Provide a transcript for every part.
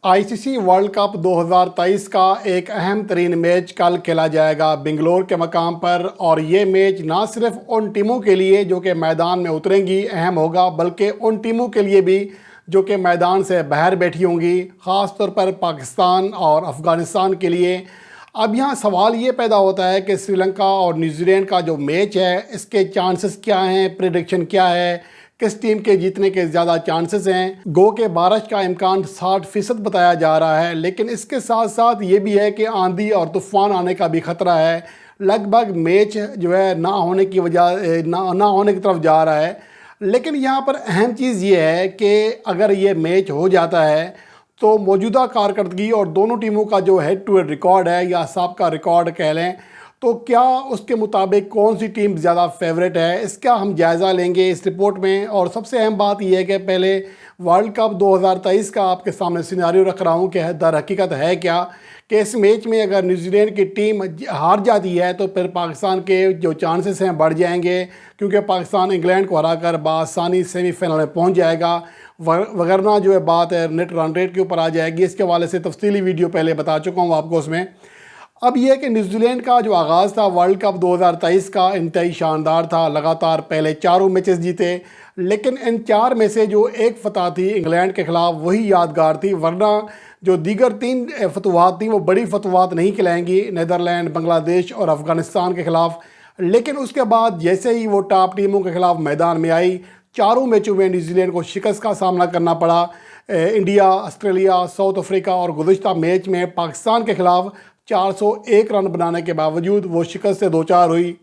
ICC world cup 2023 का एक अहम तरीन मैच कल खेला जाएगा बेंगलोर के मकाम पर। और ये मैच ना सिर्फ उन टीमों के लिए जो कि मैदान में उतरेंगी अहम होगा, बल्कि उन टीमों के लिए भी जो कि मैदान से बाहर बैठी होंगी, ख़ास तौर पर पाकिस्तान और अफ़गानिस्तान के लिए। अब यहाँ सवाल ये पैदा होता है कि श्रीलंका और न्यूजीलैंड का जो मैच है इसके चांसेस क्या हैं, प्रेडिक्शन क्या है, किस टीम के जीतने के ज़्यादा चांसेस हैं। गो के बारिश का इम्कान 60% बताया जा रहा है, लेकिन इसके साथ साथ ये भी है कि आंधी और तूफ़ान आने का भी ख़तरा है। लगभग मैच जो है ना होने की वजह ना होने की तरफ जा रहा है। लेकिन यहाँ पर अहम चीज़ ये है कि अगर ये मैच हो जाता है तो मौजूदा कारकर्दगी और दोनों टीमों का जो हेड टू हेड रिकॉर्ड है या साबका रिकॉर्ड कह लें, तो क्या उसके मुताबिक कौन सी टीम ज़्यादा फेवरेट है, इसका हम जायज़ा लेंगे इस रिपोर्ट में। और सबसे अहम बात यह है कि पहले वर्ल्ड कप 2023 का आपके सामने सिनेरियो रख रहा हूँ कि दर हकीकत है क्या कि इस मैच में अगर न्यूजीलैंड की टीम हार जाती है तो फिर पाकिस्तान के जो चांसेस हैं बढ़ जाएंगे, क्योंकि पाकिस्तान इंग्लैंड को हराकर बासानी सेमीफाइनल में पहुँच जाएगा। वगरना जो है बात है नेट रन रेट के ऊपर आ जाएगी। इसके हवाले से तफसीली वीडियो पहले बता चुका हूँ आपको उसमें। अब यह कि न्यूजीलैंड का जो आगाज़ था वर्ल्ड कप 2023 का इंतहाई शानदार था। लगातार पहले चारों मैचेस जीते, लेकिन इन चार में से जो एक फतह थी इंग्लैंड के ख़िलाफ़ वही यादगार थी, वरना जो दीगर तीन फतवाहत थी वो बड़ी फतवाहत नहीं खिलाएंगी, नीदरलैंड, बांग्लादेश और अफ़गानिस्तान के ख़िलाफ़। लेकिन उसके बाद जैसे ही वो टॉप टीमों के ख़िलाफ़ मैदान में आई, चारों मैचों में न्यूजीलैंड को शिकस्त का सामना करना पड़ा। इंडिया, ऑस्ट्रेलिया, साउथ अफ्रीका और गुज़िश्ता मैच में पाकिस्तान के ख़िलाफ़ 401 रन बनाने के बावजूद वो शिकस्त से दो चार हुई।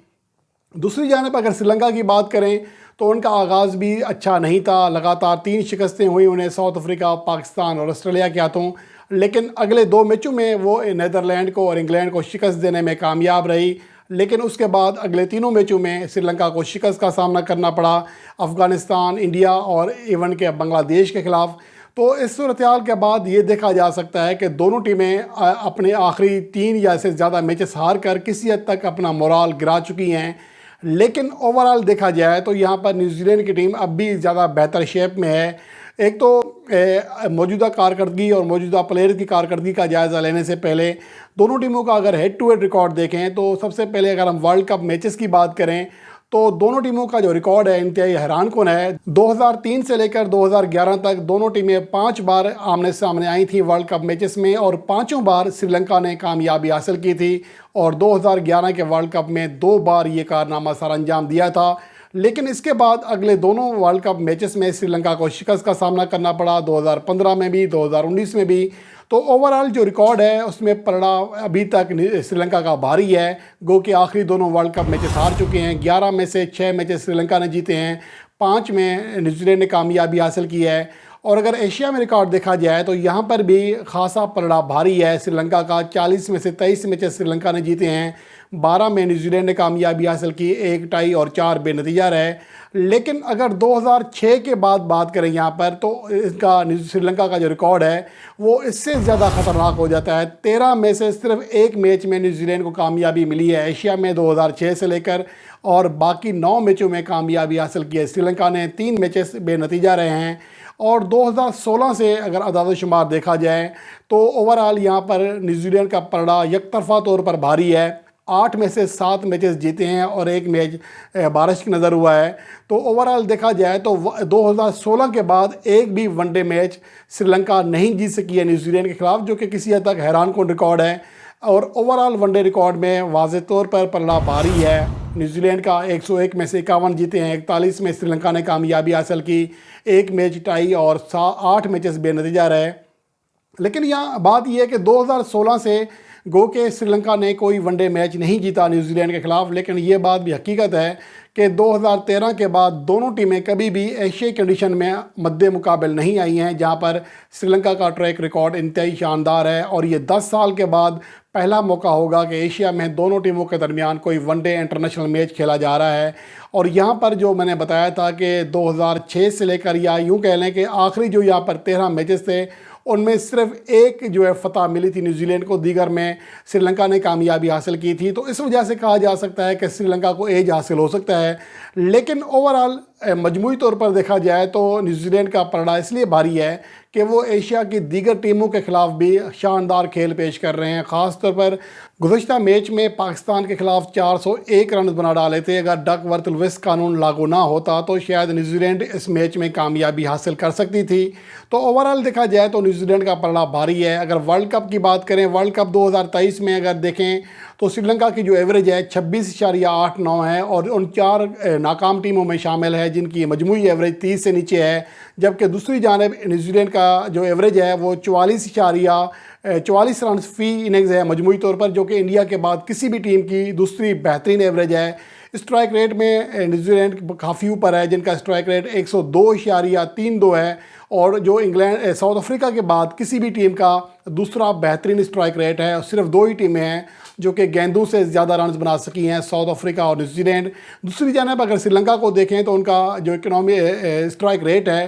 दूसरी जानिब अगर श्रीलंका की बात करें तो उनका आगाज़ भी अच्छा नहीं था। लगातार 3 शिकस्तें हुई उन्हें साउथ अफ्रीका, पाकिस्तान और ऑस्ट्रेलिया के हाथों। लेकिन अगले 2 मैचों में वो नीदरलैंड को और इंग्लैंड को शिकस्त देने में कामयाब रही। लेकिन उसके बाद अगले तीनों मैचों में श्रीलंका को शिकस्त का सामना करना पड़ा, अफ़गानिस्तान, इंडिया और इवन के बांग्लादेश के ख़िलाफ़। तो इस सूरत हाल के बाद ये देखा जा सकता है कि दोनों टीमें अपने आखिरी 3 या इससे ज़्यादा मैचेस हार कर किसी हद तक अपना मोराल गिरा चुकी हैं। लेकिन ओवरऑल देखा जाए तो यहाँ पर न्यूजीलैंड की टीम अब भी ज़्यादा बेहतर शेप में है। एक तो मौजूदा कारकर्दगी और मौजूदा प्लेयर की कारकर्दगी का जायज़ा लेने से पहले दोनों टीमों का अगर हेड टू हेड रिकॉर्ड देखें तो सबसे पहले अगर हम वर्ल्ड कप मैचेस की बात करें तो दोनों टीमों का जो रिकॉर्ड है इंतहाई हैरानकुन है। 2003 से लेकर 2011 तक दोनों टीमें 5 बार आमने सामने आई थी वर्ल्ड कप मैचेस में, और पांचों बार श्रीलंका ने कामयाबी हासिल की थी। और 2011 के वर्ल्ड कप में 2 बार ये कारनामा सर अंजाम दिया था। लेकिन इसके बाद अगले दोनों वर्ल्ड कप मैचेस में श्रीलंका को शिकस्त का सामना करना पड़ा, 2015 में भी, 2019 में भी। तो ओवरऑल जो रिकॉर्ड है उसमें पलड़ा अभी तक श्रीलंका का भारी है। गो के आखिरी दोनों वर्ल्ड कप मैचेस हार चुके हैं। 11 में से 6 मैचेस श्रीलंका ने जीते हैं, 5 में न्यूजीलैंड ने कामयाबी हासिल की है। और अगर एशिया में रिकॉर्ड देखा जाए तो यहाँ पर भी खासा पलड़ा भारी है श्रीलंका का। 40 में से 23 मैचेस श्रीलंका ने जीते हैं, 12 में न्यूजीलैंड ने कामयाबी हासिल की, 1 टाई और 4 बेनतीजा रहे। लेकिन अगर 2006 के बाद बात करें यहाँ पर तो इसका श्रीलंका का जो रिकॉर्ड है वो इससे ज़्यादा ख़तरनाक हो जाता है। 13 में से सिर्फ 1 मैच में न्यूजीलैंड को कामयाबी मिली है एशिया में 2006 से लेकर, और बाकी 9 मैचों में कामयाबी हासिल की है श्रीलंका ने। 3 मैचेस बेनतीजा रहे हैं। और 2016 से अगर अदाद शुमार देखा जाए तो ओवरऑल यहाँ पर न्यूजीलैंड का पलड़ा यकतरफा तौर पर भारी है। 8 में से 7 मैचेस जीते हैं और 1 मैच बारिश की नज़र हुआ है। तो ओवरऑल देखा जाए तो 2016 के बाद एक भी वनडे मैच श्रीलंका नहीं जीत सकी है न्यूजीलैंड के ख़िलाफ़, जो कि किसी हद तक हैरानकुन रिकॉर्ड है। और ओवरऑल वनडे रिकॉर्ड में वाज़ेह तौर पर पलड़ा भारी है। न्यूजीलैंड का 101 में से 51 जीते हैं, 41 में श्रीलंका ने कामयाबी हासिल की, 1 मैच टाई और 8 मैचेस बेनतीजा रहे। लेकिन यहाँ बात यह है कि 2016 से गो के श्रीलंका ने कोई वनडे मैच नहीं जीता न्यूजीलैंड के ख़िलाफ़। लेकिन ये बात भी हकीकत है कि 2013 के बाद दोनों टीमें कभी भी एशियाई कंडीशन में मद्दे मुकाबल नहीं आई हैं, जहां पर श्रीलंका का ट्रैक रिकॉर्ड इंतहाई शानदार है। और ये 10 साल के बाद पहला मौका होगा कि एशिया में दोनों टीमों के दरमियान कोई वनडे इंटरनेशनल मैच खेला जा रहा है। और यहाँ पर जो मैंने बताया था कि 2006 से लेकर, या यूँ कह लें कि आखिरी जो यहाँ पर 13 मैचेस थे उनमें सिर्फ एक जो है फतह मिली थी न्यूजीलैंड को, दीगर में श्रीलंका ने कामयाबी हासिल की थी। तो इस वजह से कहा जा सकता है कि श्रीलंका को एज हासिल हो सकता है। लेकिन ओवरऑल मजमूई तौर पर देखा जाए तो न्यूजीलैंड का पलड़ा इसलिए भारी है کہ وہ ایشیا کی دیگر ٹیموں کے خلاف بھی شاندار کھیل پیش کر رہے ہیں۔ خاص طور پر گزشتہ میچ میں پاکستان کے خلاف 401 رنز بنا ڈالے تھے۔ اگر ڈک ورتھ لوئس قانون لاگو نہ ہوتا تو شاید نیوزی لینڈ اس میچ میں کامیابی حاصل کر سکتی تھی۔ تو اوورآل دیکھا جائے تو نیوزی لینڈ کا پلڑا بھاری ہے۔ اگر ورلڈ کپ کی بات کریں، ورلڈ کپ 2023 میں اگر دیکھیں تو سری لنکا کی جو ایوریج ہے 26.89 ہے اور ان 4 ناکام ٹیموں میں شامل ہے جن کی مجموعی ایوریج 30 سے نیچے ہے، جبکہ دوسری جانب نیوزی لینڈ کا جو ایوریج ہے وہ 44 رنز فی اننگز ہے مجموعی طور پر، جو کہ انڈیا کے بعد کسی بھی ٹیم کی دوسری بہترین ایوریج ہے۔ اسٹرائک ریٹ میں نیوزی لینڈ کافی اوپر ہے، جن کا اسٹرائک ریٹ 102.32 ہے، اور جو ساؤتھ افریقہ کے بعد کسی بھی ٹیم کا دوسرا بہترین اسٹرائک ریٹ ہے۔ صرف 2 ہی ٹیمیں ہیں جو کہ گیندوں سے زیادہ رنز بنا سکی ہیں، ساؤتھ افریقہ اور نیوزی لینڈ۔ دوسری جانب اگر سری لنکا کو دیکھیں تو ان کا جو اسٹرائک ریٹ ہے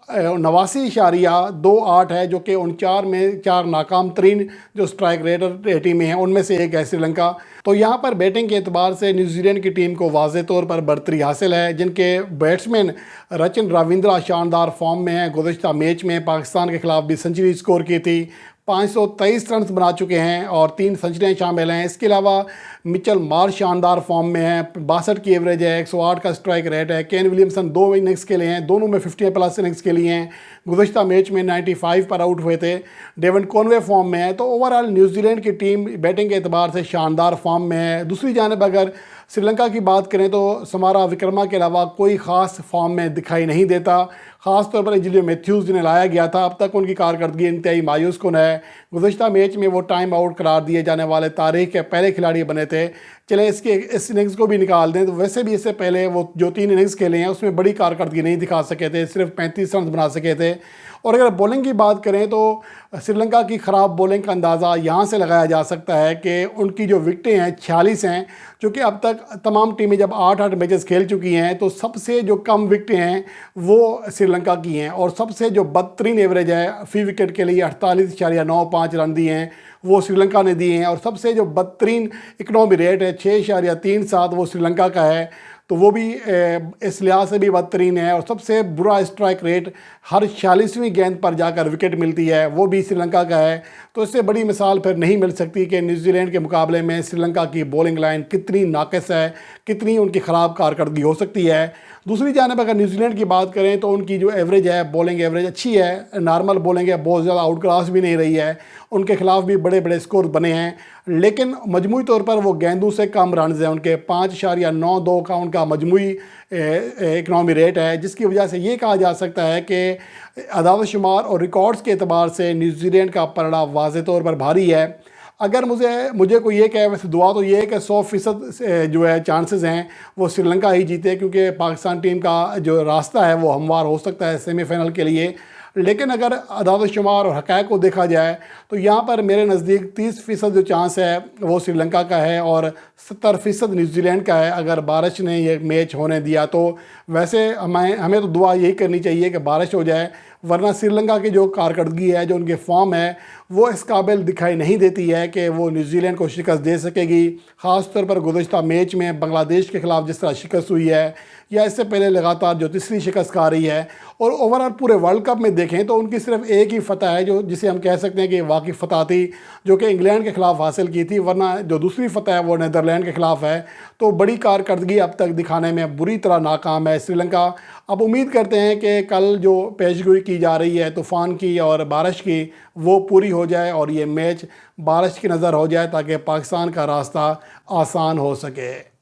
89.28 ہے، جو کہ ان 4 میں 4 ناکام ترین جو اسٹرائک ریٹر ٹیمیں ہیں ان میں سے ایک ہے سری لنکا۔ تو یہاں پر بیٹنگ کے اعتبار سے نیوزی لینڈ کی ٹیم کو واضح طور پر برتری حاصل ہے، جن کے بیٹسمین رچن راوندرا شاندار فارم میں ہیں۔ گزشتہ میچ میں پاکستان کے خلاف بھی سنچری سکور کی تھی، 523 رنز بنا چکے ہیں اور 3 سنچریاں شامل ہیں۔ اس کے علاوہ مچل مارش شاندار فارم میں ہیں، 62 کی ایوریج ہے، 108 کا اسٹرائک ریٹ ہے۔ کین ولیمسن 2 اننگز کے لیے ہیں، دونوں میں 50+ اننگز کے لیے ہیں، گزشتہ میچ میں 95 پر آؤٹ ہوئے تھے۔ ڈیون کونوے فارم میں ہے۔ تو اوورآل نیوزی لینڈ کی ٹیم بیٹنگ کے اعتبار سے شاندار فارم میں ہے۔ دوسری جانب اگر سری لنکا کی بات کریں تو سمارا وکرما کے علاوہ کوئی خاص فارم میں دکھائی نہیں دیتا، خاص طور پر انجلیو میتھیوز جنہیں لایا گیا تھا، اب تک ان کی کارکردگی انتہائی مایوس کن ہے۔ گزشتہ میچ میں وہ ٹائم آؤٹ قرار دیے جانے والے تاریخ کے پہلے کھلاڑی بنے تھے۔ چلیں اس اننگز کو بھی نکال دیں تو ویسے بھی اس سے پہلے وہ جو 3 اننگز کھیلے ہیں اس میں بڑی کارکردگی نہیں دکھا سکے تھے، صرف 35 رنز بنا سکے تھے۔ اور اگر بولنگ کی بات کریں تو سری لنکا کی خراب بولنگ کا اندازہ یہاں سے لگایا جا سکتا ہے کہ ان کی جو وکٹیں ہیں 46 ہیں، جو کہ اب تک تمام ٹیمیں جب 8 میچز کھیل چکی ہیں تو سب سے جو کم وکٹیں ہیں وہ سری لنکا کی ہیں، اور سب سے جو بدترین ایوریج ہے فی وکٹ کے لیے 48.95 رن دی ہیں وہ سری لنکا نے دیے ہیں، اور سب سے جو بدترین اکنامی ریٹ ہے 6.37 وہ سری لنکا کا ہے، تو وہ بھی اس لحاظ سے بھی بدترین ہے۔ اور سب سے برا اسٹرائک ریٹ ہر 46ویں گیند پر جا کر وکٹ ملتی ہے، وہ بھی سری لنکا کا ہے۔ تو اس سے بڑی مثال پھر نہیں مل سکتی کہ نیوزی لینڈ کے مقابلے میں سری لنکا کی بولنگ لائن کتنی ناقص ہے، کتنی ان کی خراب کارکردگی ہو سکتی ہے۔ دوسری جانب اگر نیوزی لینڈ کی بات کریں تو ان کی جو ایوریج ہے، بولنگ ایوریج اچھی ہے، نارمل بولنگ ہے، بہت زیادہ آؤٹ کلاس بھی نہیں رہی ہے، ان کے خلاف بھی بڑے بڑے سکور بنے ہیں، لیکن مجموعی طور پر وہ گیندوں سے کم رنز ہیں، ان کے 5.92 کا ان کا مجموعی اکنامی ریٹ ہے، جس کی وجہ سے یہ کہا جا سکتا ہے کہ اعداد و شمار اور ریکارڈز کے اعتبار سے نیوزی لینڈ کا پلڑا واضح طور پر بھاری ہے۔ اگر مجھے کوئی یہ کہے، ویسے دعا تو یہ ہے کہ 100% جو ہے چانسز ہیں وہ سری لنکا ہی جیتے، کیونکہ پاکستان ٹیم کا جو راستہ ہے وہ ہموار ہو سکتا ہے سیمی فائنل کے لیے۔ لیکن اگر اعداد و شمار اور حقائق کو دیکھا جائے تو یہاں پر میرے نزدیک 30% جو چانس ہے وہ سری لنکا کا ہے اور 70% نیوزی لینڈ کا ہے، اگر بارش نے یہ میچ ہونے دیا تو۔ ویسے ہمیں تو دعا یہی کرنی چاہیے کہ بارش ہو جائے، ورنہ سری لنکا کی جو کارکردگی ہے، جو ان کے فارم ہے، وہ اس قابل دکھائی نہیں دیتی ہے کہ وہ نیوزی لینڈ کو شکست دے سکے گی۔ خاص طور پر گزشتہ میچ میں بنگلہ دیش کے خلاف جس طرح شکست ہوئی ہے، یا اس سے پہلے لگاتار جو تیسری شکست کھا رہی ہے، اور اوورآل پورے ورلڈ کپ میں دیکھیں تو ان کی صرف ایک ہی فتح ہے جسے ہم کہہ سکتے ہیں کہ واقعی فتح تھی، جو کہ انگلینڈ کے خلاف حاصل کی تھی، ورنہ جو دوسری فتح ہے وہ نیدرلینڈ کے خلاف ہے۔ تو بڑی کارکردگی اب تک دکھانے میں بری طرح ناکام ہے سری لنکا۔ اب امید کرتے ہیں کہ کل جو پیشگوئی کی جا رہی ہے طوفان کی اور بارش کی وہ پوری ہو جائے اور یہ میچ بارش کی نظر ہو جائے، تاکہ پاکستان کا راستہ آسان ہو سکے۔